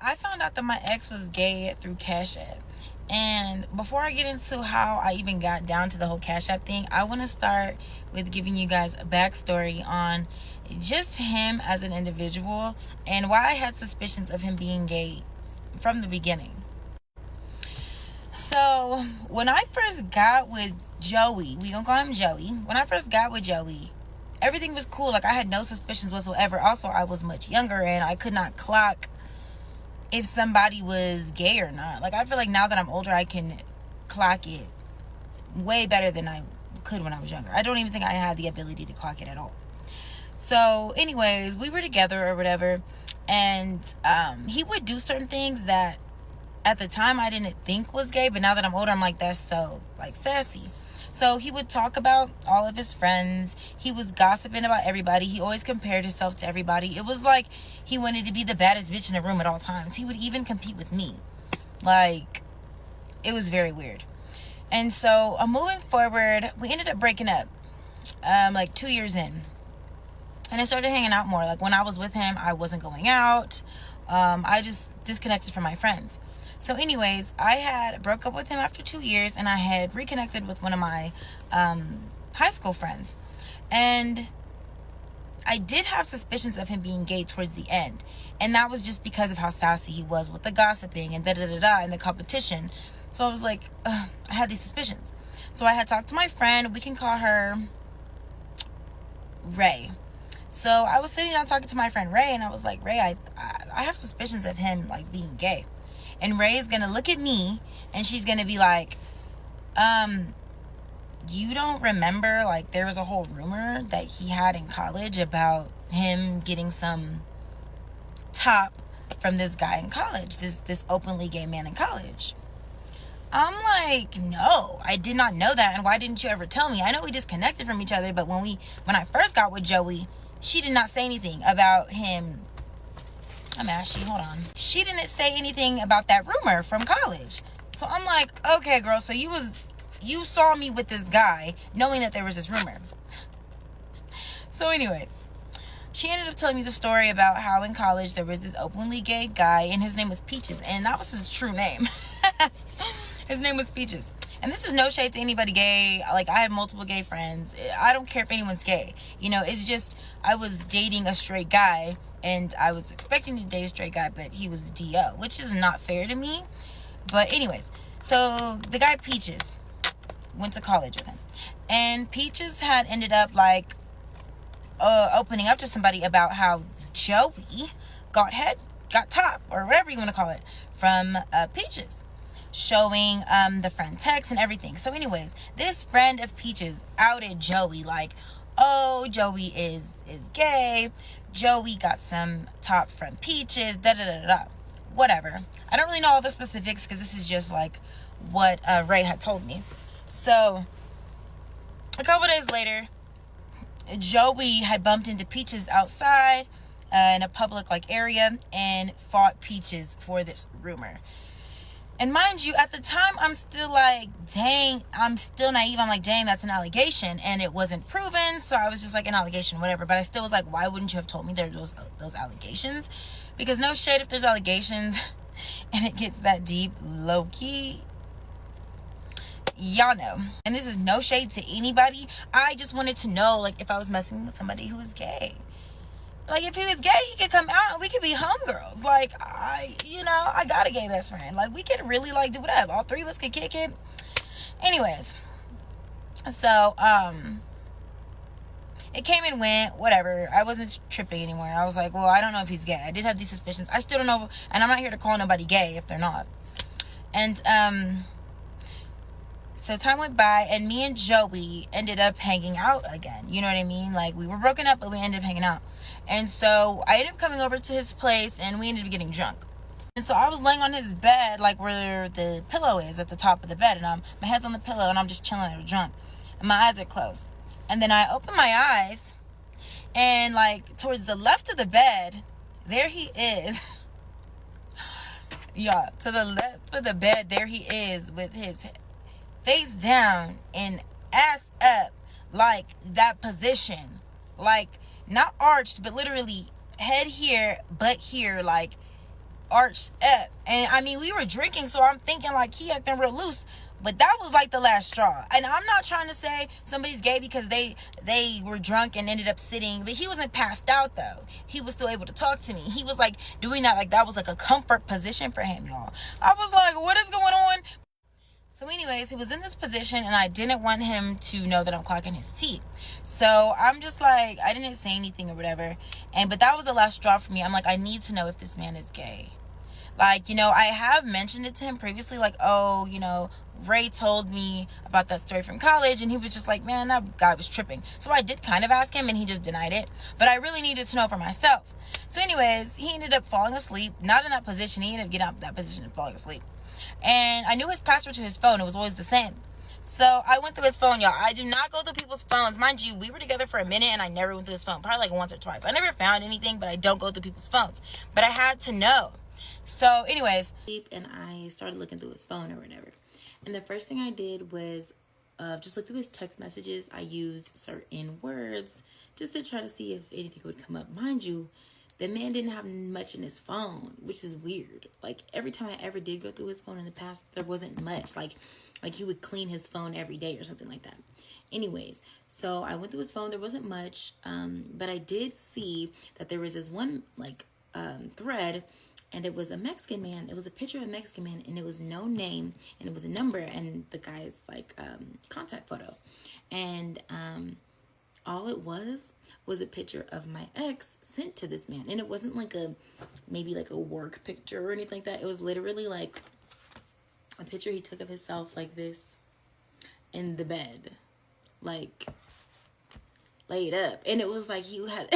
I found out that my ex was gay through CashApp. And before I get into how I even got down to the whole CashApp thing, I want to start with giving you guys a backstory on just him as an individual and why I had suspicions of him being gay from the beginning. So, when I first got with Joey, we gonna call him Joey. When I first got with Joey, everything was cool. Like, I had no suspicions whatsoever. Also, I was much younger and I could not clock if somebody was gay or not. Like, I feel like now that I'm older, I can clock it way better than I could when I was younger. I don't even think I had the ability to clock it at all. So anyways, we were together or whatever, and he would do certain things that at the time I didn't think was gay, but now that I'm older, I'm like, that's so like sassy. So he would talk about all of his friends. He was gossiping about everybody. He always compared himself to everybody. It was like he wanted to be the baddest bitch in the room at all times. He would even compete with me. Like, it was very weird. And so moving forward, we ended up breaking up like 2 years in. And I started hanging out more. Like, when I was with him, I wasn't going out. I just disconnected from my friends. So anyways, I had broke up with him after 2 years, and I had reconnected with one of my high school friends. And I did have suspicions of him being gay towards the end. And that was just because of how sassy he was with the gossiping and and the competition. So I was like, I had these suspicions. So I had talked to my friend. We can call her Ray. So I was sitting down talking to my friend Ray, and I was like, Ray, I have suspicions of him like being gay. And Ray is going to look at me and she's going to be like, you don't remember, like, there was a whole rumor that he had in college about him getting some top from this guy in college, this openly gay man in college. I'm like, no, I did not know that. And why didn't you ever tell me? I know we disconnected from each other, but when I first got with Joey, she did not say anything about him. I'm ashy, hold on. She didn't say anything about that rumor from college. So I'm like, okay, girl, so you saw me with this guy knowing that there was this rumor. So anyways, she ended up telling me the story about how in college there was this openly gay guy, and his name was Peaches, and that was his true name. His name was Peaches. And this is no shade to anybody gay. Like, I have multiple gay friends. I don't care if anyone's gay. You know, it's just I was dating a straight guy, and I was expecting to date a straight guy, but he was DO, which is not fair to me. But anyways, so the guy Peaches went to college with him, and Peaches had ended up like opening up to somebody about how Joey got top, or whatever you want to call it, from Peaches, showing the friend text and everything. So anyways, this friend of Peaches outed Joey like, oh, Joey is gay. Joey got some top from Peaches, whatever. I don't really know all the specifics because this is just like what Ray had told me. So a couple days later, Joey had bumped into Peaches outside in a public like area and fought Peaches for this rumor. And mind you, at the time, I'm still like, dang, I'm still naive. I'm like, dang, that's an allegation. And it wasn't proven. So I was just like, an allegation, whatever. But I still was like, why wouldn't you have told me there were those allegations? Because no shade if there's allegations and it gets that deep, low key, y'all know. And this is no shade to anybody. I just wanted to know, like, if I was messing with somebody who was gay. Like, if he was gay, he could come out and we could be homegirls. Like, I got a gay best friend. Like, we could really, like, do whatever. All three of us could kick it. Anyways. So, it came and went, whatever. I wasn't tripping anymore. I was like, well, I don't know if he's gay. I did have these suspicions. I still don't know. And I'm not here to call nobody gay if they're not. And, so time went by, and me and Joey ended up hanging out again. You know what I mean? Like, we were broken up, but we ended up hanging out. And so I ended up coming over to his place, and we ended up getting drunk. And so I was laying on his bed, like where the pillow is at the top of the bed. And my head's on the pillow, and I'm just chilling, drunk. And my eyes are closed. And then I open my eyes, and like towards the left of the bed, there he is. Yeah, to the left of the bed, there he is with his face down and ass up, like that position, like not arched, but literally head here, butt here, like arched up. And I mean, we were drinking, so I'm thinking like he acting real loose. But that was like the last straw. And I'm not trying to say somebody's gay because they were drunk and ended up sitting. But he wasn't passed out, though. He was still able to talk to me. He was like doing that like that was like a comfort position for him, y'all. I was like, what is going on? So anyways, he was in this position and I didn't want him to know that I'm clocking his teeth. So I'm just like, I didn't say anything or whatever. But that was the last straw for me. I'm like, I need to know if this man is gay. Like, I have mentioned it to him previously, like, oh, Ray told me about that story from college, and he was just like, man, that guy was tripping. So I did kind of ask him, and he just denied it. But I really needed to know for myself. So anyways, he ended up falling asleep, not in that position. He ended up getting out of that position and falling asleep. And I knew his password to his phone. It was always the same. So I went through his phone, y'all. I do not go through people's phones. Mind you, we were together for a minute, and I never went through his phone. Probably like once or twice. I never found anything, but I don't go through people's phones. But I had to know. So anyways, and I started looking through his phone or whatever. And the first thing I did was just look through his text messages. I used certain words just to try to see if anything would come up. Mind you, the man didn't have much in his phone, which is weird. Like every time I ever did go through his phone in the past, there wasn't much. Like he would clean his phone every day or something like that. Anyways, so I went through his phone. There wasn't much, but I did see that there was this one thread. And it was a Mexican man. It was a picture of a Mexican man, and it was no name, and it was a number, and the guy's like contact photo. And all it was a picture of my ex sent to this man. And it wasn't like maybe like a work picture or anything like that. It was literally like a picture he took of himself like this in the bed, like laid up. And it was like he had,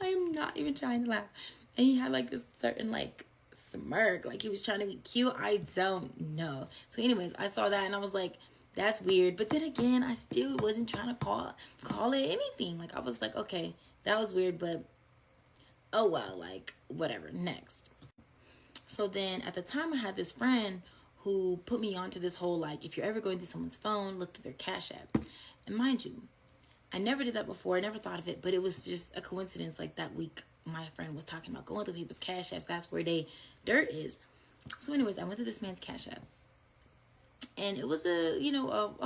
I am not even trying to laugh. And he had like this certain like smirk, like he was trying to be cute. I don't know. So anyways, I saw that and I was like, that's weird. But then again, I still wasn't trying to call it anything. Like I was like, okay, that was weird, but oh well, like whatever, next. So then at the time I had this friend who put me onto this whole like, if you're ever going through someone's phone, look through their Cash App. And mind you, I never did that before. I never thought of it, but it was just a coincidence. Like that week, my friend was talking about going through people's Cash Apps. That's where they dirt is. So anyways, I went through this man's Cash App. And it was a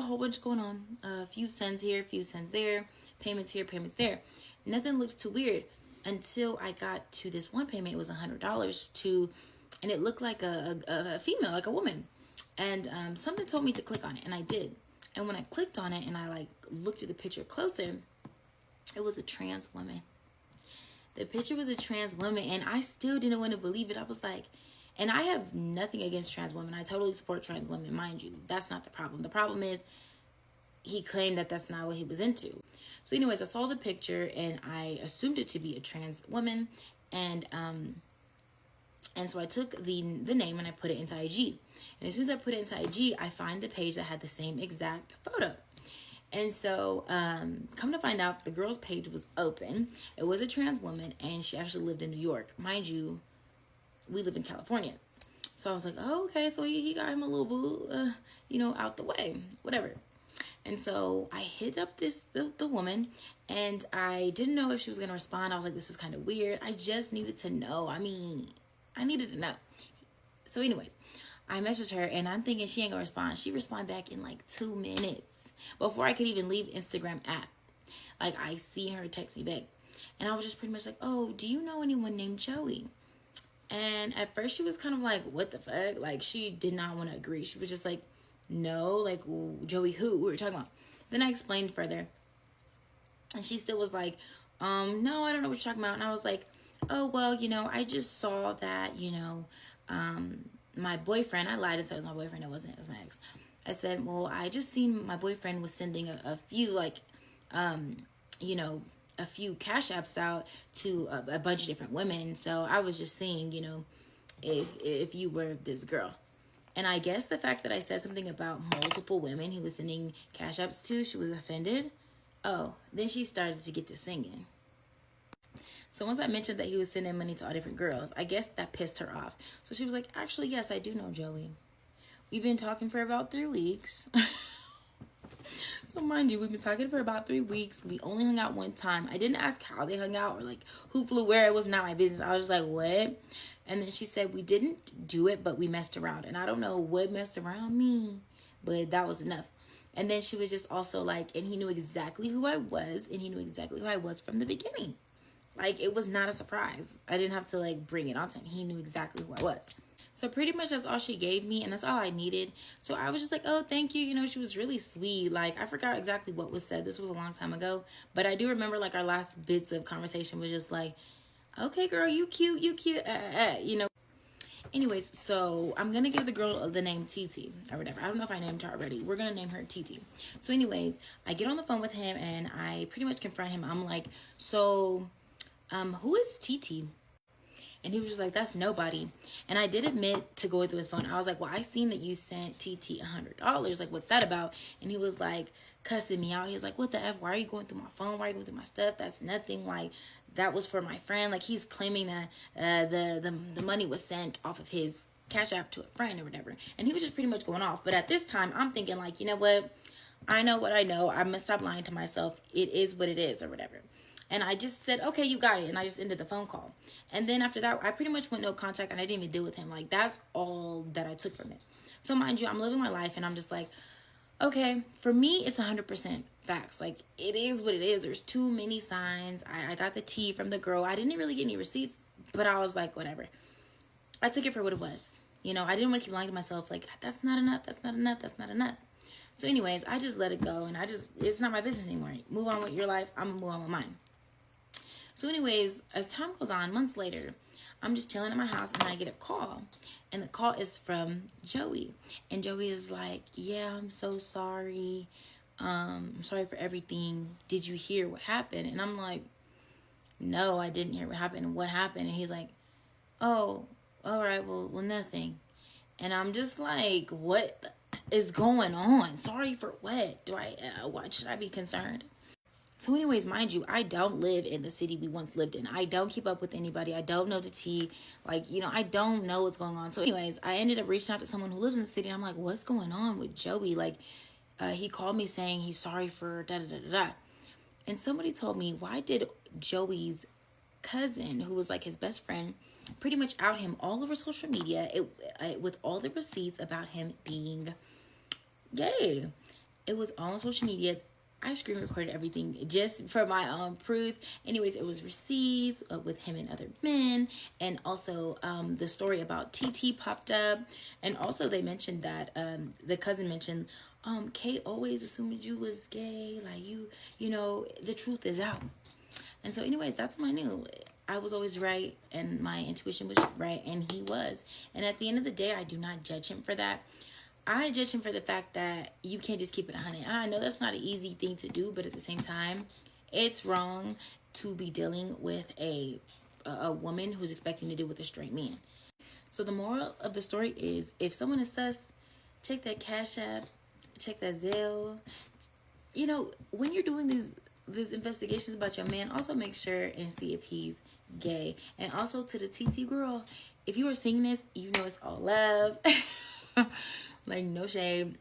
whole bunch going on. A few cents here, a few cents there. Payments here, payments there. Nothing looked too weird until I got to this one payment. It was $100 and it looked like a female, like a woman. And something told me to click on it, and I did. And when I clicked on it and I like looked at the picture closer, it was a trans woman. The picture was a trans woman, and I still didn't want to believe it. I was like, and I have nothing against trans women. I totally support trans women, mind you. That's not the problem. The problem is he claimed that that's not what he was into. So anyways, I saw the picture, and I assumed it to be a trans woman, and so I took the name and I put it into IG. And as soon as I put it into IG, I find the page that had the same exact photo. And so, come to find out, the girl's page was open. It was a trans woman, and she actually lived in New York. Mind you, we live in California. So I was like, oh, okay, so he got him a little boo, out the way, whatever. And so I hit up the woman, and I didn't know if she was going to respond. I was like, this is kind of weird. I just needed to know. I needed to know. So anyways, I messaged her, and I'm thinking she ain't gonna respond. She responded back in like 2 minutes before I could even leave the Instagram app. Like I seen her text me back, and I was just pretty much like, oh, do you know anyone named Joey? And at first she was kind of like, what the fuck? Like she did not want to agree. She was just like, no, like Joey who? We were talking about. Then I explained further, and she still was like, no, I don't know what you're talking about. And I was like, oh, well, I just saw that, my boyfriend, I lied and said it was my boyfriend. It wasn't, it was my ex. I said, well, I just seen my boyfriend was sending a few, like, a few Cash Apps out to a bunch of different women. So I was just seeing, if you were this girl. And I guess the fact that I said something about multiple women he was sending Cash Apps to, she was offended. Oh, then she started to get to singing. So once I mentioned that he was sending money to all different girls, I guess that pissed her off. So she was like, actually, yes, I do know Joey. We've been talking for about 3 weeks. So mind you, we've been talking for about 3 weeks. We only hung out one time. I didn't ask how they hung out or like who flew where. It was not my business. I was just like, what? And then she said, we didn't do it, but we messed around. And I don't know what messed around me, but that was enough. And then she was just also like, and he knew exactly who I was, and he knew exactly who I was from the beginning. Like, it was not a surprise. I didn't have to like bring it on to him. He knew exactly who I was. So pretty much that's all she gave me, and that's all I needed. So I was just like, oh, thank you. You know, she was really sweet. Like, I forgot exactly what was said. This was a long time ago. But I do remember, like, our last bits of conversation was just like, okay, girl, you cute, you know. Anyways, so I'm going to give the girl the name TT or whatever. I don't know if I named her already. We're going to name her TT. So anyways, I get on the phone with him, and I pretty much confront him. I'm like, so, who is TT? And he was just like, that's nobody. And I did admit to going through his phone. I was like, well, I seen that you sent TT $100. Like, what's that about? And he was like, cussing me out. He was like, what the F? Why are you going through my phone? Why are you going through my stuff? That's nothing. Like, that was for my friend. Like, he's claiming that the money was sent off of his CashApp to a friend or whatever. And he was just pretty much going off. But at this time, I'm thinking like, you know what? I know what I know. I'm going to stop lying to myself. It is what it is or whatever. And I just said, okay, you got it. And I just ended the phone call. And then after that, I pretty much went no contact, and I didn't even deal with him. Like, that's all that I took from it. So mind you, I'm living my life, and I'm just like, okay, for me, it's 100% facts. Like, it is what it is. There's too many signs. I got the tea from the girl. I didn't really get any receipts, but I was like, whatever. I took it for what it was. You know, I didn't want to keep lying to myself. Like, that's not enough. That's not enough. That's not enough. So anyways, I just let it go, and it's not my business anymore. Move on with your life. I'm going to move on with mine. So anyways, as time goes on, months later, I'm just chilling at my house, and I get a call. And the call is from Joey. And Joey is like, yeah, I'm so sorry. I'm sorry for everything. Did you hear what happened? And I'm like, no, I didn't hear what happened. What happened? And he's like, oh, all right, well, nothing. And I'm just like, what is going on? Sorry for what? What should I be concerned? So anyways, mind you, I don't live in the city we once lived in. I don't keep up with anybody. I don't know the tea. Like, you know, I don't know what's going on. So anyways, I ended up reaching out to someone who lives in the city. And I'm like, what's going on with Joey? Like, he called me saying he's sorry for da-da-da-da-da. And somebody told me, why did Joey's cousin, who was like his best friend, pretty much out him all over social media with all the receipts about him being gay? It was all on social media. I screen recorded everything just for my own proof. Anyways, it was receipts with him and other men. And also the story about TT popped up. And also they mentioned that the cousin mentioned, Kate always assumed you was gay. Like, you know, the truth is out. And so anyways, that's what I knew. I was always right, and my intuition was right, and he was. And at the end of the day, I do not judge him for that. I judge him for the fact that you can't just keep it 100. And I know that's not an easy thing to do, but at the same time, it's wrong to be dealing with a woman who's expecting to deal with a straight man. So the moral of the story is, if someone is sus, check that CashApp, check that Zelle. You know, when you're doing these investigations about your man, also make sure and see if he's gay. And also to the TT girl, if you are seeing this, you know it's all love. Like, no shade.